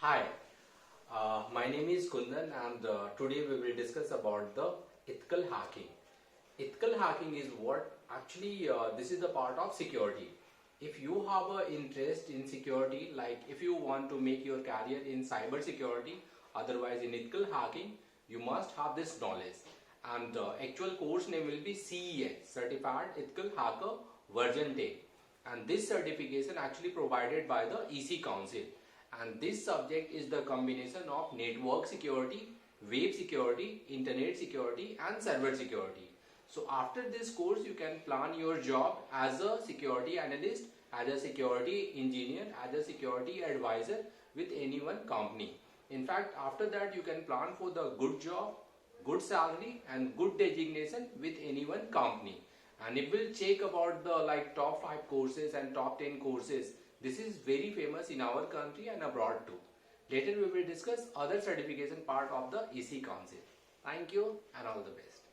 Hi, my name is Kundan and today we will discuss about the ethical hacking. Ethical hacking is what actually this is the part of security. If you have an interest in security, like if you want to make your career in cyber security, otherwise in ethical hacking, you must have this knowledge. And actual course name will be CEH Certified Ethical Hacker version 10. And this certification actually provided by the EC Council. And this subject is the combination of network security, web security, internet security and server security. So after this course you can plan your job as a security analyst, as a security engineer, as a security advisor with any one company. In fact, after that you can plan for the good job, good salary and good designation with any one company. And it will check about the top 5 courses and top 10 courses. This is very famous in our country and abroad too. Later we will discuss other certification part of the EC Council. Thank you and all the best.